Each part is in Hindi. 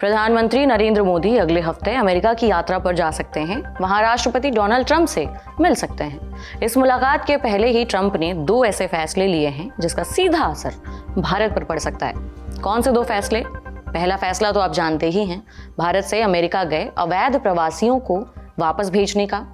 प्रधानमंत्री नरेंद्र मोदी अगले हफ्ते अमेरिका की यात्रा पर जा सकते हैं। वहां राष्ट्रपति डोनाल्ड ट्रंप से मिल सकते हैं। इस मुलाकात के पहले ही ट्रंप ने 2 ऐसे फैसले लिए हैं जिसका सीधा असर भारत पर पड़ सकता है। कौन से 2 फैसले? पहला फैसला तो आप जानते ही हैं, भारत से अमेरिका गए अवैध प्रवासियों को वापस भेजने का।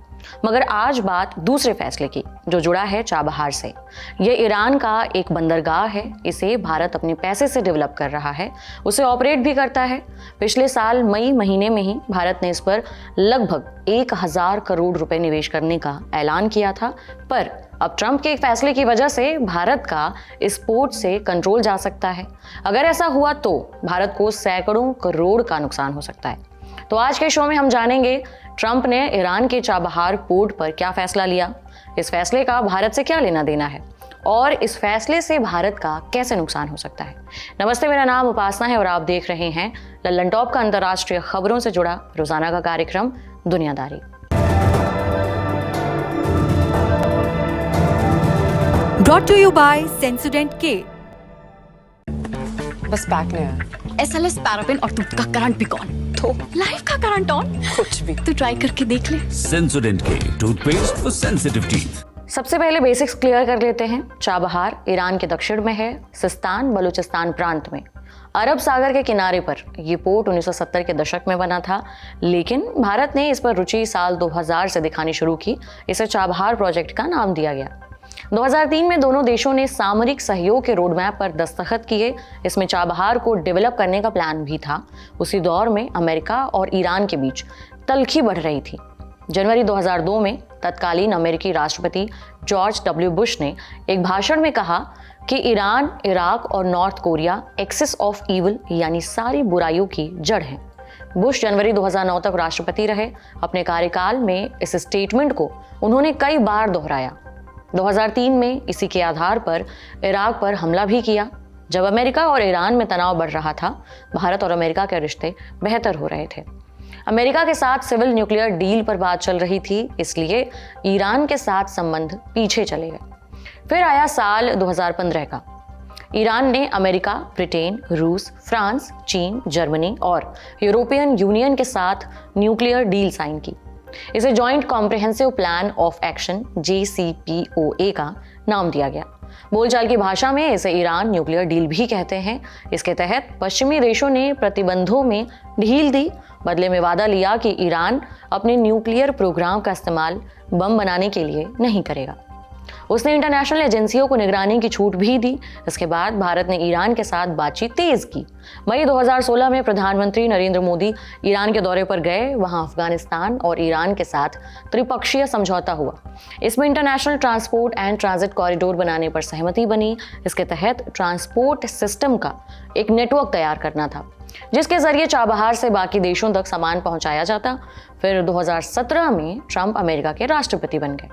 मगर आज बात दूसरे फैसले की, जो जुड़ा है चाबहार से। ये ईरान का एक बंदरगाह है। इसे भारत अपने पैसे से डेवलप कर रहा है, उसे ऑपरेट भी करता है। पिछले साल मई महीने में ही भारत ने इस पर लगभग 1000 करोड़ रुपए निवेश करने का ऐलान किया था। पर अब ट्रंप के एक फैसले की वजह से भारत का इस पोर्ट से कंट्रोल जा सकता है। अगर ऐसा हुआ तो भारत को सैकड़ों करोड़ का नुकसान हो सकता है। तो आज के शो में हम जानेंगे ट्रंप ने ईरान के चाबहार पोर्ट पर क्या फैसला लिया, इस फैसले का भारत से क्या लेना देना है और इस फैसले से भारत का कैसे नुकसान हो सकता है। नमस्ते, मेरा नाम उपासना है और आप देख रहे हैं लल्लन टॉप का अंतर्राष्ट्रीय खबरों से जुड़ा रोजाना का कार्यक्रम दुनियादारी। Brought to you by Sensodyne K। बस पैक ले आया। SLS पैराफिन और दूध का करंट भी कौन? तो लाइफ का करंट ऑन? कुछ भी। तो ट्राई करके देख ले। Sensodyne K toothpaste for sensitive teeth. सबसे पहले बेसिक्स क्लियर कर लेते हैं। चाबहार ईरान के दक्षिण में है, सिस्तान बलूचिस्तान प्रांत में, अरब सागर के किनारे पर। यह पोर्ट 1970 के दशक में बना था, लेकिन भारत ने इस पर रुचि साल 2000 से दिखानी शुरू की। इसे चाबहार प्रोजेक्ट का नाम दिया गया। 2003 में दोनों देशों ने सामरिक सहयोग के रोड मैप पर दस्तखत किए। इसमें चाबहार को डेवलप करने का प्लान भी था। उसी दौर में अमेरिका और ईरान के बीच तल्खी बढ़ रही थी। जनवरी 2002 में तत्कालीन अमेरिकी राष्ट्रपति जॉर्ज डब्ल्यू बुश ने एक भाषण में कहा कि ईरान, इराक और north Korea axis of evil यानी सारी बुराइयों की जड़ है। बुश जनवरी 2009 तक राष्ट्रपति रहे। अपने कार्यकाल में इस स्टेटमेंट को उन्होंने कई बार दोहराया। 2003 में इसी के आधार पर इराक पर हमला भी किया। जब अमेरिका और ईरान में तनाव बढ़ रहा था, भारत और अमेरिका के रिश्ते बेहतर हो रहे थे। अमेरिका के साथ सिविल न्यूक्लियर डील पर बात चल रही थी, इसलिए ईरान के साथ संबंध पीछे चले गए। फिर आया साल 2015 का। ईरान ने अमेरिका, ब्रिटेन, रूस, फ्रांस, चीन, जर्मनी और यूरोपियन यूनियन के साथ न्यूक्लियर डील साइन की। इसे joint comprehensive plan of action JCPOA का नाम दिया गया। बोलचाल की भाषा में इसे ईरान न्यूक्लियर डील भी कहते हैं। इसके तहत पश्चिमी देशों ने प्रतिबंधों में ढील दी। बदले में वादा लिया कि ईरान अपने न्यूक्लियर प्रोग्राम का इस्तेमाल बम बनाने के लिए नहीं करेगा। उसने इंटरनेशनल एजेंसियों को निगरानी की छूट भी दी। इसके बाद भारत ने ईरान के साथ बातचीत तेज की। मई 2016 में प्रधानमंत्री नरेंद्र मोदी ईरान के दौरे पर गए। वहां अफगानिस्तान और ईरान के साथ त्रिपक्षीय समझौता हुआ। इसमें international transport and transit corridor बनाने पर सहमति बनी। इसके तहत ट्रांसपोर्ट सिस्टम का एक नेटवर्क तैयार करना था, जिसके जरिए चाबहार से बाकी देशों तक सामान पहुंचाया जाता। फिर 2017 में ट्रंप अमेरिका के राष्ट्रपति बन गए।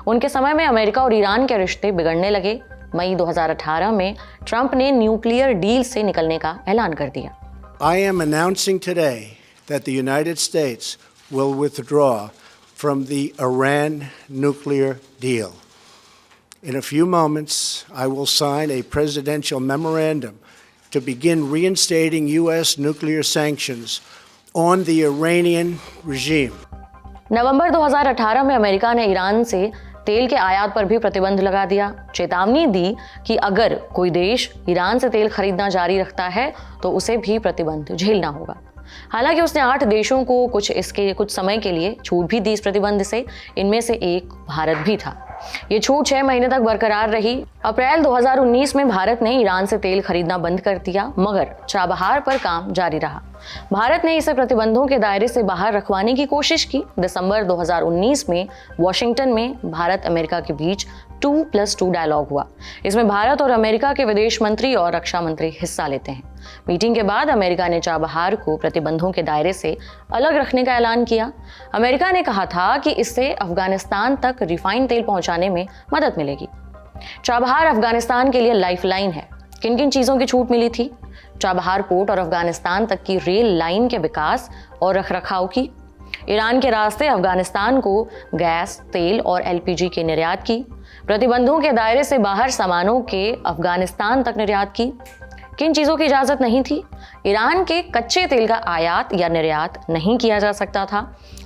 उनके समय में अमेरिका और ईरान के रिश्ते बिगड़ने लगे। मई 2018 में ट्रंप ने न्यूक्लियर डील से निकलने का ऐलान कर दिया। I am announcing today that the United States will withdraw from the Iran nuclear deal. In a few moments, I will sign a presidential memorandum to begin reinstating U.S. nuclear sanctions on the Iranian regime. नवंबर 2018 में अमेरिका ने ईरान से तेल के आयात पर भी प्रतिबंध लगा दिया। चेतावनी दी कि अगर कोई देश ईरान से तेल खरीदना जारी रखता है तो उसे भी प्रतिबंध झेलना होगा। हालांकि उसने 8 देशों को कुछ समय के लिए छूट भी दी इस प्रतिबंध से। इनमें से एक भारत भी था। ये छूट 6 महीने तक बरकरार रही। अप्रैल 2019 में भारत ने ईरान से तेल खरीदना बंद कर दिया, मगर चाबहार पर काम जारी रहा। भारत ने इसे प्रतिबंधों के दायरे से बाहर रखवाने की कोशिश की। दिसंबर 2019 में वॉशिंगटन में भारत अमेरिका के बीच 2+2 डायलॉग हुआ। इसमें भारत और अमेरिका के विदेश मंत्री और रक्षा मंत्री हिस्सा लेते हैं। मीटिंग के बाद अमेरिका ने चाबहार को प्रतिबंधों के दायरे से अलग रखने का ऐलान किया। अमेरिका ने कहा था कि इससे अफगानिस्तान तक रिफाइंड तेल पहुंचाने में मदद मिलेगी। चाबहार अफगानिस्तान के लिए लाइफलाइन है। किन किन चीज़ों की छूट मिली थी? चाबहार पोर्ट और अफगानिस्तान तक की रेल लाइन के विकास और रखरखाव की, ईरान के रास्ते अफगानिस्तान को गैस, तेल और LPG के निर्यात की, प्रतिबंधों के दायरे से बाहर सामानों के अफगानिस्तान तक निर्यात की, किन चीज़ों की इजाज़त नहीं थी? ईरान के कच्चे तेल का आयात या निर्यात नहीं किया जा सकता था।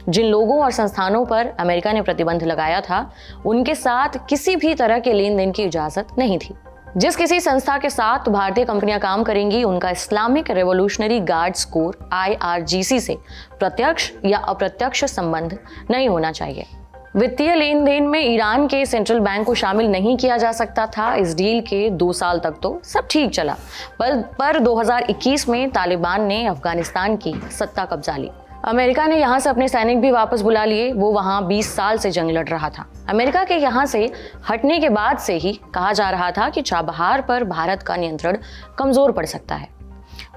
जिन लोगों और संस्थानों पर अमेरिका ने प्रतिबंध लगाया था, उनके साथ किसी भी तरह के लेन देन की इजाज़त नहीं थी। जिस किसी संस्था के साथ भारतीय कंपनियां काम करेंगी, उनका Islamic revolutionary guards core IRGC से प्रत्यक्ष या अप्रत्यक्ष संबंध नहीं होना चाहिए। वित्तीय लेन देन में ईरान के सेंट्रल बैंक को शामिल नहीं किया जा सकता था। इस डील के 2 साल तक तो सब ठीक चला, पर 2021 में तालिबान ने अफगानिस्तान की सत्ता कब्जा ली। अमेरिका ने यहाँ से अपने सैनिक भी वापस बुला लिए। वो वहाँ 20 साल से जंग लड़ रहा था। अमेरिका के यहाँ से हटने के बाद से ही कहा जा रहा था कि चाबहार पर भारत का नियंत्रण कमजोर पड़ सकता है।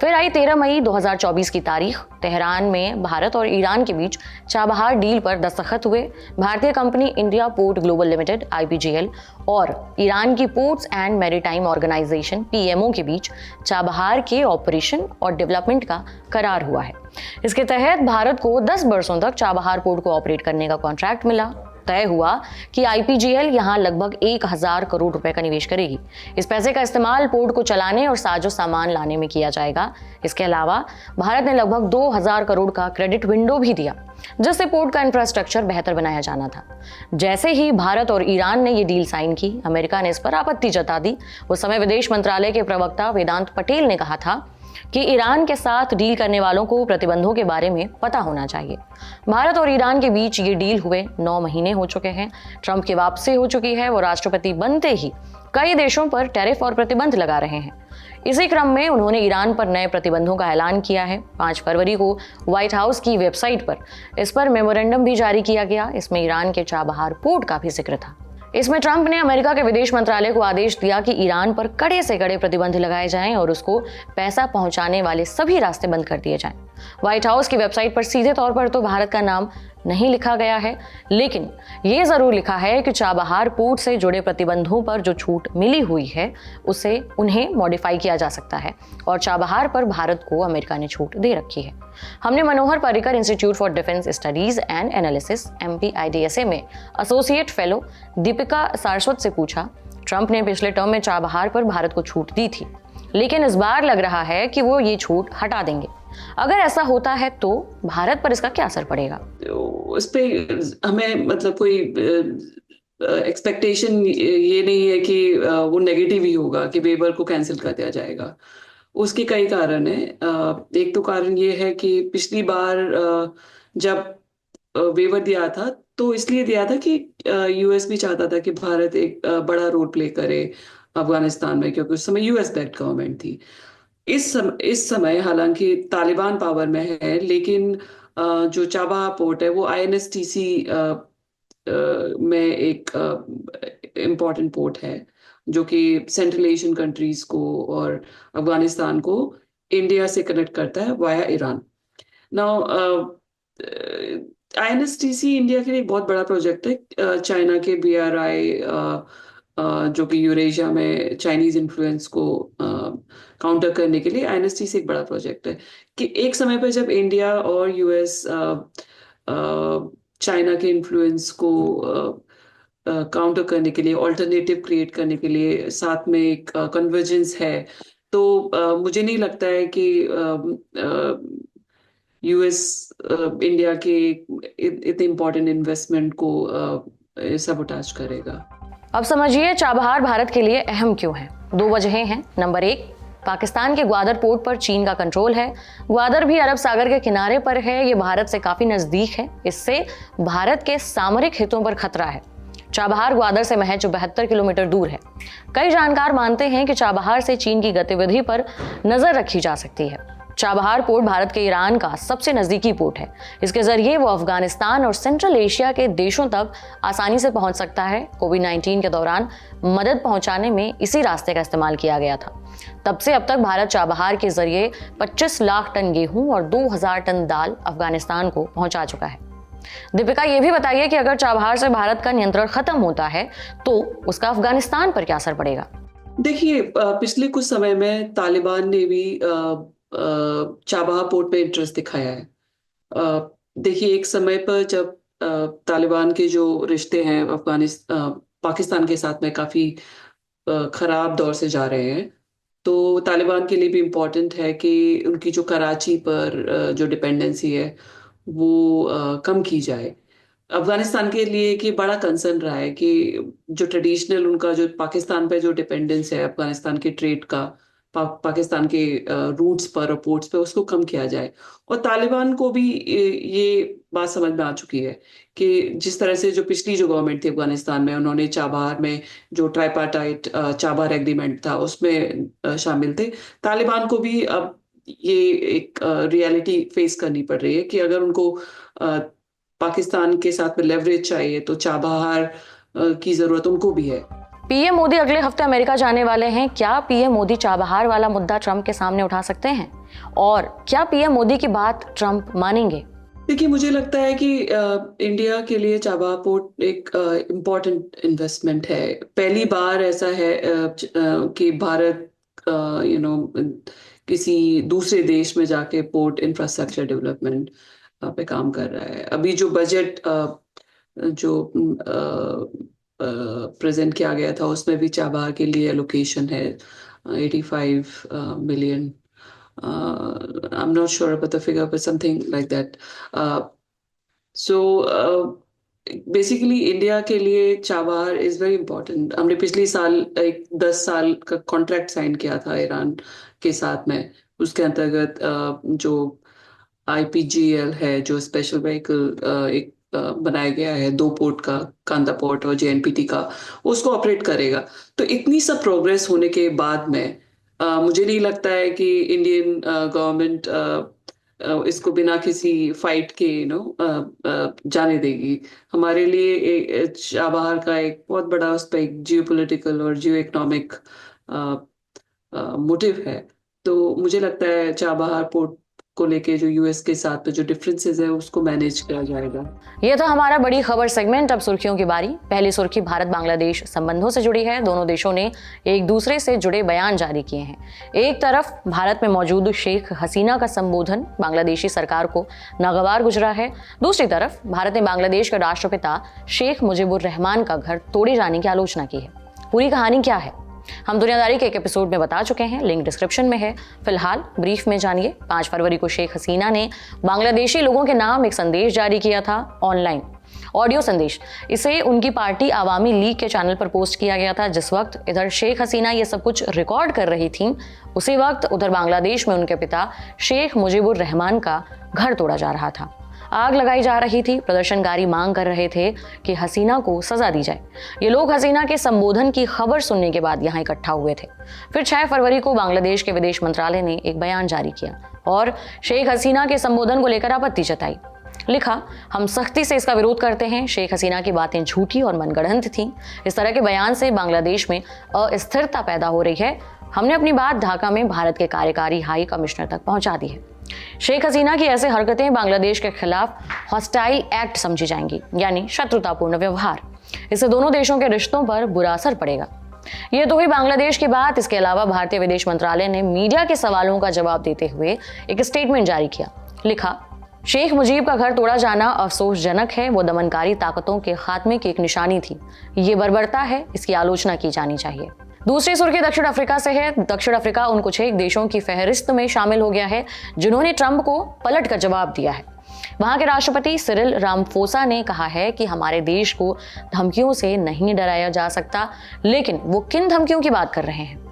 फिर आई 13 मई 2024 की तारीख। तेहरान में भारत और ईरान के बीच चाबहार डील पर दस्तखत हुए। भारतीय company India port global limited IPGL और ईरान की ports and maritime organisation PMO के बीच चाबहार के ऑपरेशन और डेवलपमेंट का करार हुआ है। इसके तहत भारत को 10 वर्षों तक चाबहार पोर्ट को ऑपरेट करने का कॉन्ट्रैक्ट मिला। तय हुआ कि IPGL यहाँ लगभग 1000 करोड़ रुपए का निवेश करेगी। इस पैसे का इस्तेमाल पोर्ट को चलाने और साजो सामान लाने में किया जाएगा। इसके अलावा भारत ने लगभग 2000 करोड़ का क्रेडिट विंडो भी दिया, जिससे पोर्ट का इंफ्रास्ट्रक्चर बेहतर बनाया जाना था। जैसे ही भारत और ईरान ने ये डील साइन की, अमेरिका ने इस पर आपत्ति जता दी। उस समय विदेश मंत्रालय के प्रवक्ता वेदांत पटेल ने कहा था कि ईरान के साथ डील करने वालों को प्रतिबंधों के बारे में पता होना चाहिए। भारत और ईरान के बीच ये डील हुए 9 महीने हो चुके हैं। ट्रंप की वापसी हो चुकी है। वो राष्ट्रपति बनते ही कई देशों पर टैरिफ और प्रतिबंध लगा रहे हैं। इसी क्रम में उन्होंने ईरान पर नए प्रतिबंधों का ऐलान किया है। 5 फरवरी को व्हाइट हाउस की वेबसाइट पर इस पर मेमोरेंडम भी जारी किया गया। इसमें ईरान के चाबहार पोर्ट का भी जिक्र था। इसमें ट्रंप ने अमेरिका के विदेश मंत्रालय को आदेश दिया कि ईरान पर कड़े से कड़े प्रतिबंध लगाए जाएं और उसको पैसा पहुंचाने वाले सभी रास्ते बंद कर दिए जाएं। व्हाइट हाउस की वेबसाइट पर सीधे तौर पर तो भारत का नाम नहीं लिखा गया है, लेकिन ये जरूर लिखा है कि चाबहार पोर्ट से जुड़े प्रतिबंधों पर जो छूट मिली हुई है उसे उन्हें मॉडिफाई किया जा सकता है और चाबहार पर भारत को अमेरिका ने छूट दे रखी है। हमने Manohar Parrikar institute for defence studies and analysis MPIDSA में एसोसिएट फेलो दीपिका सारस्वत से पूछा, ट्रंप ने पिछले टर्म में चाबहार पर भारत को छूट दी थी, लेकिन इस बार लग रहा है कि वो ये छूट हटा देंगे। अगर ऐसा होता है तो भारत पर इसका क्या असर पड़ेगा? उस पे हमें मतलब कोई एक्सपेक्टेशन ये नहीं है कि वो नेगेटिव ही होगा कि वेबर को कैंसिल कर दिया जाएगा। उसके कई कारण है। एक तो कारण ये है कि पिछली बार जब वेवर दिया था तो इसलिए दिया था कि US भी चाहता था कि भारत एक बड़ा रोल प्ले करे अफगानिस्तान में, क्योंकि उस समय US बैक्ड गवर्नमेंट थी। इस समय हालांकि तालिबान पावर में है, लेकिन जो चाबहार पोर्ट है वो INSTC में एक इम्पॉर्टेंट पोर्ट है जो कि सेंट्रल एशियन कंट्रीज को और अफगानिस्तान को इंडिया से कनेक्ट करता है via Iran. Now INSTC India के लिए एक बहुत बड़ा प्रोजेक्ट है। चाइना के BRI जो कि यूरेशिया में चाइनीज इन्फ्लुएंस को काउंटर करने के लिए INSTC एक बड़ा प्रोजेक्ट है कि एक समय पर जब इंडिया और US चाइना के इन्फ्लुएंस को काउंटर करने के लिए, ऑल्टरनेटिव क्रिएट करने के लिए साथ में एक कन्वर्जेंस है, तो मुझे नहीं लगता है कि US इंडिया के इतने इम्पोर्टेंट इन्वेस्टमेंट को सबोटाज करेगा। अब समझिए चाबहार भारत के लिए अहम क्यों है। 2 वजहें हैं। नंबर 1, पाकिस्तान के ग्वादर पोर्ट पर चीन का कंट्रोल है। ग्वादर भी अरब सागर के किनारे पर है। ये भारत से काफी नजदीक है। इससे भारत के सामरिक हितों पर खतरा है। चाबहार ग्वादर से महज 72 किलोमीटर दूर है। कई जानकार मानते हैं कि चाबहार से चीन की गतिविधि पर नजर रखी जा सकती है। चाबहार पोर्ट भारत के ईरान का सबसे नजदीकी पोर्ट है। इसके जरिए वो अफगानिस्तान और सेंट्रल एशिया के देशों तक आसानी से पहुंच सकता है। कोविड-19 के दौरान मदद पहुंचाने में इसी रास्ते का इस्तेमाल किया गया था। तब से अब तक भारत चाबहार के जरिए 25 लाख टन गेहूं और 2000 टन दाल अफगानिस्तान को पहुंचा चुका है। दीपिका, ये भी बताइए कि अगर चाबहार से भारत का नियंत्रण खत्म होता है तो उसका अफगानिस्तान पर क्या असर पड़ेगा? देखिए, पिछले कुछ समय में तालिबान ने भी चाबहार पोर्ट पे इंटरेस्ट दिखाया है। देखिए, एक समय पर जब तालिबान के जो रिश्ते हैं पाकिस्तान के साथ में काफी खराब दौर से जा रहे हैं, तो तालिबान के लिए भी इम्पोर्टेंट है कि उनकी जो कराची पर जो डिपेंडेंसी है वो कम की जाए। अफगानिस्तान के लिए कि बड़ा कंसर्न रहा है कि जो ट्रेडिशनल उनका जो पाकिस्तान पे जो डिपेंडेंस है अफगानिस्तान के ट्रेड का, पाकिस्तान के रूट्स पर और पोर्ट्स पे, उसको कम किया जाए। और तालिबान को भी ये बात समझ में आ चुकी है कि जिस तरह से जो पिछली जो गवर्नमेंट थी अफगानिस्तान में, उन्होंने चाबहार में जो ट्राइपार्टाइट चाबहार एग्रीमेंट था उसमें शामिल थे। तालिबान को भी अब ये एक रियलिटी फेस करनी पड़ रही है कि अगर उनको पाकिस्तान के साथ में लेवरेज चाहिए तो चाबहार की जरूरत उनको भी है। पीएम मोदी अगले हफ्ते अमेरिका जाने वाले हैं। क्या पीएम मोदी चाबहार वाला मुद्दा ट्रंप के सामने उठा सकते हैं? और क्या पीएम मोदी की बात ट्रंप मानेंगे? देखिए, मुझे लगता है कि इंडिया के लिए चाबहार पोर्ट एक इम्पॉर्टेंट इन्वेस्टमेंट है। पहली बार ऐसा है कि भारत किसी दूसरे देश में जाके पोर्ट इंफ्रास्ट्रक्चर डेवलपमेंट पे काम कर रहा है। अभी जो बजट जो प्रेजेंट किया गया था उसमें भी चाबहार के लिए एलोकेशन है 85 million. I'm not sure about the figure, but something like that. So basically India के लिए चाबहार इज वेरी इंपॉर्टेंट। हमने पिछले साल एक 10 साल का कॉन्ट्रैक्ट साइन किया था ईरान के साथ में। उसके अंतर्गत जो IPGL है, जो स्पेशल व्हीकल एक बनाया गया है 2 पोर्ट का, कांदा पोर्ट और JNPT का, उसको ऑपरेट करेगा। तो इतनी सब प्रोग्रेस होने के बाद में मुझे नहीं लगता है कि इंडियन गवर्नमेंट इसको बिना किसी फाइट के जाने देगी। हमारे लिए चाबहार का एक बहुत बड़ा उस पर एक जियोपॉलिटिकल और जियो इकोनॉमिक मोटिव है। तो मुझे लगता है चाबहार पोर्ट को लेके जो यूएस के साथ जो डिफरेंसेस है उसको मैनेज किया जाएगा। ये था हमारा बड़ी खबर सेगमेंट। अब सुर्खियों की बारी। पहली सुर्खी भारत बांग्लादेश संबंधों से जुड़ी है। दोनों देशों ने एक दूसरे से जुड़े बयान जारी किए हैं। एक तरफ भारत में मौजूद शेख हसीना का संबोधन बांग्लादेशी सरकार को नागवार गुजरा है। दूसरी तरफ भारत ने बांग्लादेश के राष्ट्रपिता शेख मुजीबुर रहमान का घर तोड़े जाने की आलोचना की है। पूरी कहानी क्या है हम दुनियादारी के एक एपिसोड में बता चुके हैं, लिंक डिस्क्रिप्शन में है। फिलहाल ब्रीफ में जानिए। 5 फरवरी को शेख हसीना ने बांग्लादेशी लोगों के नाम एक संदेश जारी किया था, ऑनलाइन ऑडियो संदेश। इसे उनकी पार्टी आवामी लीग के चैनल पर पोस्ट किया गया था। जिस वक्त इधर शेख हसीना ये सब कुछ रिकॉर्ड कर रही थी, उसी वक्त उधर बांग्लादेश में उनके पिता शेख मुजीबुर रहमान का घर तोड़ा जा रहा था, आग लगाई जा रही थी। प्रदर्शनकारी मांग कर रहे थे कि हसीना को सजा दी जाए। ये लोग हसीना के संबोधन की खबर सुनने के बाद यहाँ इकट्ठा हुए थे। फिर 6 फरवरी को बांग्लादेश के विदेश मंत्रालय ने एक बयान जारी किया और शेख हसीना के संबोधन को लेकर आपत्ति जताई। लिखा, हम सख्ती से इसका विरोध करते हैं। शेख हसीना की बातें झूठी और मनगढ़ंत थीं। इस तरह के बयान से बांग्लादेश में अस्थिरता पैदा हो रही है। हमने अपनी बात ढाका में भारत के कार्यकारी हाई कमिश्नर तक पहुंचा दी है। शेख हसीना की ऐसे हरकतें बांग्लादेश के खिलाफ हॉस्टाइल एक्ट समझी जाएंगी, यानी शत्रुतापूर्ण व्यवहार। इससे दोनों देशों के रिश्तों पर बुरा असर पड़ेगा। ये तो हुई बांग्लादेश की बात। इसके अलावा भारतीय विदेश मंत्रालय ने मीडिया के सवालों का जवाब देते हुए एक स्टेटमेंट जारी किया। लिखा, शेख मुजीब का घर तोड़ा जाना अफसोसजनक है। वो दमनकारी ताकतों के खात्मे की एक निशानी थी। ये बर्बरता है, इसकी आलोचना की जानी चाहिए। दूसरी सुर्खी दक्षिण अफ्रीका से है। दक्षिण अफ्रीका उन कुछ एक देशों की फहरिस्त में शामिल हो गया है जिन्होंने ट्रंप को पलट कर जवाब दिया है। वहां के राष्ट्रपति सिरिल रामाफोसा ने कहा है कि हमारे देश को धमकियों से नहीं डराया जा सकता, लेकिन वो किन धमकियों की बात कर रहे हैं?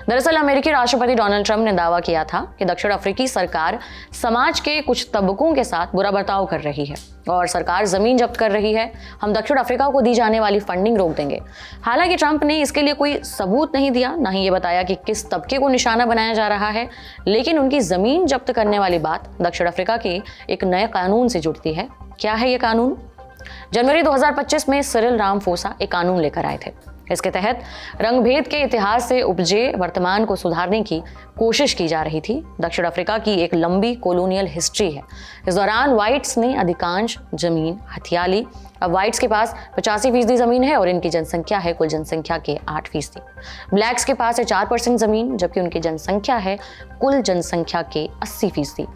दरअसल अमेरिकी राष्ट्रपति डोनाल्ड ट्रंप ने दावा किया था कि दक्षिण अफ्रीकी सरकार समाज के कुछ तबकों के साथ बुरा बर्ताव कर रही है और सरकार जमीन जब्त कर रही है। हम दक्षिण अफ्रीका को दी जाने वाली फंडिंग रोक देंगे। हालांकि ट्रंप ने इसके लिए कोई सबूत नहीं दिया, ना ही ये बताया कि किस तबके को निशाना बनाया जा रहा है, लेकिन उनकी जमीन जब्त करने वाली बात दक्षिण अफ्रीका के एक नए कानून से जुड़ती है। क्या है ये कानून? जनवरी 2025 में सिरिल रामाफोसा एक कानून लेकर आए थे। इसके तहत रंगभेद के इतिहास से उपजे वर्तमान को सुधारने की कोशिश की जा रही थी। दक्षिण अफ्रीका की एक लंबी कॉलोनियल हिस्ट्री है। इस दौरान व्हाइट्स ने अधिकांश जमीन हथिया ली। अब व्हाइट्स के पास 85% जमीन है और इनकी जनसंख्या है कुल जनसंख्या के 8%। ब्लैक्स के पास है 4% जमीन, जबकि उनकी जनसंख्या है कुल जनसंख्या के 80%।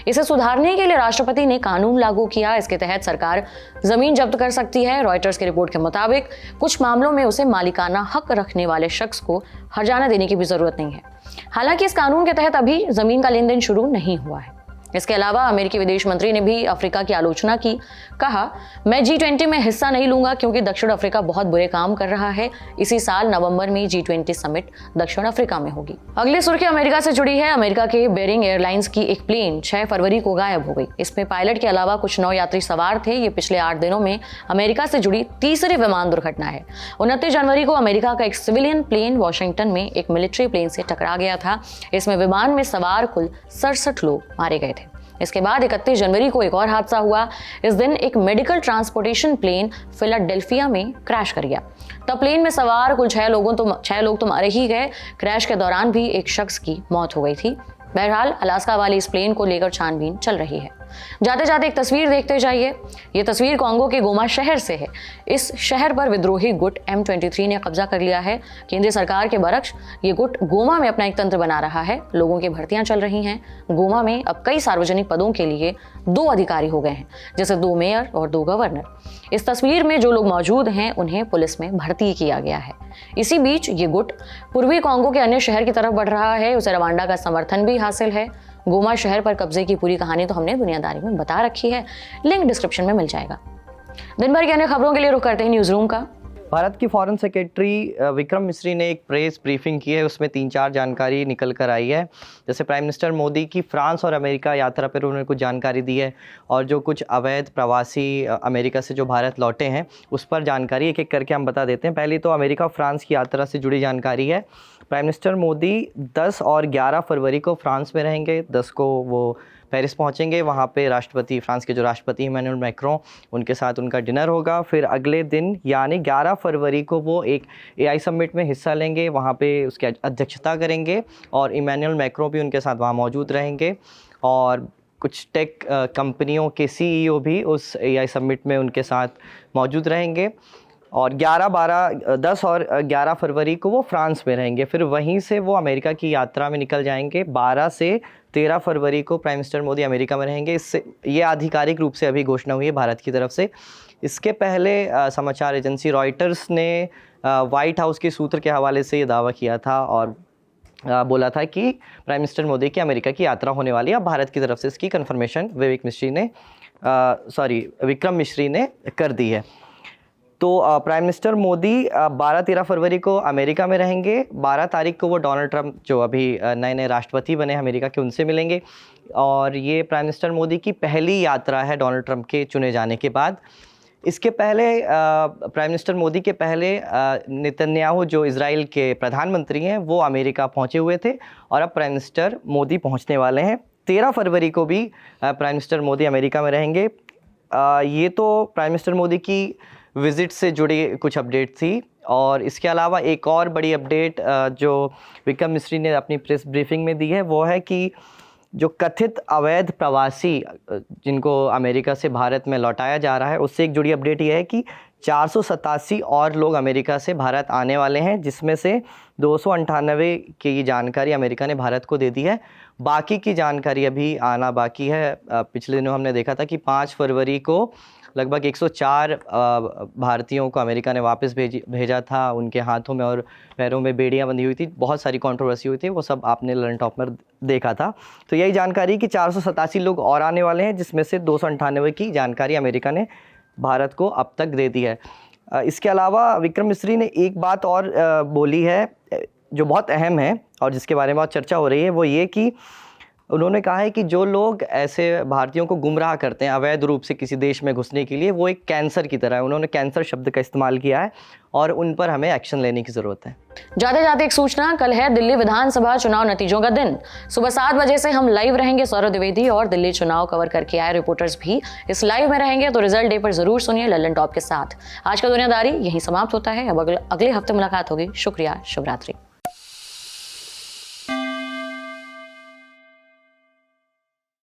इसे सुधारने के लिए राष्ट्रपति ने कानून लागू किया। इसके तहत सरकार जमीन जब्त कर सकती है। रॉयटर्स की रिपोर्ट के मुताबिक कुछ मामलों में उसे मालिकाना हक रखने वाले शख्स को हर्जाना देने की भी जरूरत नहीं है। हालांकि इस कानून के तहत अभी जमीन का लेन देन शुरू नहीं हुआ है। इसके अलावा अमेरिकी विदेश मंत्री ने भी अफ्रीका की आलोचना की। कहा, मैं G20 में हिस्सा नहीं लूंगा क्योंकि दक्षिण अफ्रीका बहुत बुरे काम कर रहा है। इसी साल नवंबर में G20 समिट दक्षिण अफ्रीका में होगी। अगली सुर्खी अमेरिका से जुड़ी है। अमेरिका के बेरिंग एयरलाइंस की एक प्लेन 6 फरवरी को गायब हो गई। इसमें पायलट के अलावा कुछ 9 यात्री सवार थे। ये पिछले 8 दिनों में अमेरिका से जुड़ी तीसरी विमान दुर्घटना है। 29 जनवरी को अमेरिका का एक सिविलियन प्लेन वॉशिंगटन में एक मिलिट्री प्लेन से टकरा गया था। इसमें विमान में सवार कुल 67 लोग मारे गए थे। इसके बाद 31 जनवरी को एक और हादसा हुआ। इस दिन एक मेडिकल ट्रांसपोर्टेशन प्लेन फिलाडेल्फिया में क्रैश कर गया। तब प्लेन में सवार कुल 6 लोग तो मारे ही गए। क्रैश के दौरान भी एक शख्स की मौत हो गई थी। बहरहाल अलास्का वाले इस प्लेन को लेकर छानबीन चल रही है। जाते जाते एक तस्वीर देखते जाइए। ये तस्वीर कांगो के गोमा शहर से है। इस शहर पर विद्रोही गुट M23 ने कब्जा कर लिया है। केंद्रीय सरकार के बरक्स ये गुट गोमा में अपना एक तंत्र बना रहा है। लोगों की भर्तियां चल रही हैं। गोमा में अब कई सार्वजनिक पदों के लिए 2 अधिकारी हो गए हैं, जैसे 2 मेयर और 2 गवर्नर। इस तस्वीर में जो लोग मौजूद हैं उन्हें पुलिस में भर्ती किया गया है। इसी बीच ये गुट पूर्वी कांगो के अन्य शहर की तरफ बढ़ रहा है। उसे रवांडा का समर्थन भी हासिल है। गोमा शहर पर कब्जे की पूरी कहानी तो हमने दुनियादारी में बता रखी है। लिंक डिस्क्रिप्शन में मिल जाएगा। दिन भर की अन्य खबरों के लिए रुख करते हैं न्यूज रूम का। भारत की फॉरेन सेक्रेटरी विक्रम मिश्री ने एक प्रेस ब्रीफिंग की है। उसमें 3-4 जानकारी निकल कर आई है। जैसे प्राइम मिनिस्टर मोदी की फ्रांस और अमेरिका यात्रा पर उन्होंने कुछ जानकारी दी है, और जो कुछ अवैध प्रवासी अमेरिका से जो भारत लौटे हैं उस पर जानकारी एक एक करके हम बता देते हैं। पहली तो अमेरिका फ्रांस की यात्रा से जुड़ी जानकारी है। प्राइम मिनिस्टर मोदी 10 और 11 फरवरी को फ्रांस में रहेंगे। 10 को वो पेरिस पहुंचेंगे। वहां पे फ्रांस के जो राष्ट्रपति इमैनुअल मैक्रों, उनके साथ उनका डिनर होगा। फिर अगले दिन यानी 11 फरवरी को वो एक AI समिट में हिस्सा लेंगे। वहां पे उसकी अध्यक्षता करेंगे और इमैनुअल मैक्रों भी उनके साथ वहां मौजूद रहेंगे। और कुछ टेक कंपनियों के CEO भी उस AI समिट में उनके साथ मौजूद रहेंगे। और 10 और 11 फरवरी को वो फ्रांस में रहेंगे। फिर वहीं से वो अमेरिका की यात्रा में निकल जाएंगे। 12 से 13 फरवरी को प्राइम मिनिस्टर मोदी अमेरिका में रहेंगे। इससे ये आधिकारिक रूप से अभी घोषणा हुई है भारत की तरफ से। इसके पहले समाचार एजेंसी रॉयटर्स ने व्हाइट हाउस के सूत्र के हवाले से ये दावा किया था और बोला था कि प्राइम मिनिस्टर मोदी की अमेरिका की यात्रा होने वाली है। अब भारत की तरफ से इसकी कन्फर्मेशन विक्रम मिश्री ने कर दी है। तो प्राइम मिनिस्टर मोदी 12-13 फरवरी को अमेरिका में रहेंगे। 12 तारीख को वो डोनाल्ड ट्रंप, जो अभी नए राष्ट्रपति बने अमेरिका के, उनसे मिलेंगे। और ये प्राइम मिनिस्टर मोदी की पहली यात्रा है डोनाल्ड ट्रंप के चुने जाने के बाद। इसके पहले प्राइम मिनिस्टर मोदी के पहले नेतन्याहू, जो इजराइल के प्रधानमंत्री हैं, वो अमेरिका पहुंचे हुए थे और अब प्राइम मिनिस्टर मोदी पहुंचने वाले हैं। 13 फरवरी को भी प्राइम मिनिस्टर मोदी अमेरिका में रहेंगे। ये तो प्राइम मिनिस्टर मोदी की विज़िट से जुड़ी कुछ अपडेट थी। और इसके अलावा एक और बड़ी अपडेट जो विक्रम मिश्री ने अपनी प्रेस ब्रीफिंग में दी है वो है कि जो कथित अवैध प्रवासी जिनको अमेरिका से भारत में लौटाया जा रहा है, उससे एक जुड़ी अपडेट ये है कि 487 और लोग अमेरिका से भारत आने वाले हैं, जिसमें से 298 की जानकारी अमेरिका ने भारत को दे दी है। बाकी की जानकारी अभी आना बाकी है। पिछले दिनों हमने देखा था कि 5 फरवरी को लगभग 104 भारतीयों को अमेरिका ने वापस भेजा था। उनके हाथों में और पैरों में बेड़ियां बंधी हुई थी। बहुत सारी कंट्रोवर्सी हुई थी, वो सब आपने लर्न टॉप में देखा था। तो यही जानकारी कि 487 लोग और आने वाले हैं, जिसमें से 298 की जानकारी अमेरिका ने भारत को अब तक दे दी है। इसके अलावा विक्रम मिश्री ने एक बात और बोली है जो बहुत अहम है और जिसके बारे में बहुत चर्चा हो रही है, वो ये कि उन्होंने कहा है कि जो लोग ऐसे भारतीयों को गुमराह करते हैं अवैध रूप से किसी देश में घुसने के लिए, वो एक कैंसर की तरह है। उन्होंने कैंसर शब्द का इस्तेमाल किया है और उन पर हमें एक्शन लेने की जरूरत है। जाते जाते एक सूचना, कल है दिल्ली विधानसभा चुनाव नतीजों का दिन। सुबह 7 बजे से हम लाइव रहेंगे। सौरभ द्विवेदी और दिल्ली चुनाव कवर करके आए रिपोर्टर्स भी इस लाइव में रहेंगे, तो रिजल्ट डे पर जरूर सुनिए लल्लन टॉप के साथ। आज का दुनियादारी यही समाप्त होता है। अब अगले हफ्ते मुलाकात होगी। शुक्रिया, शुभ रात्रि।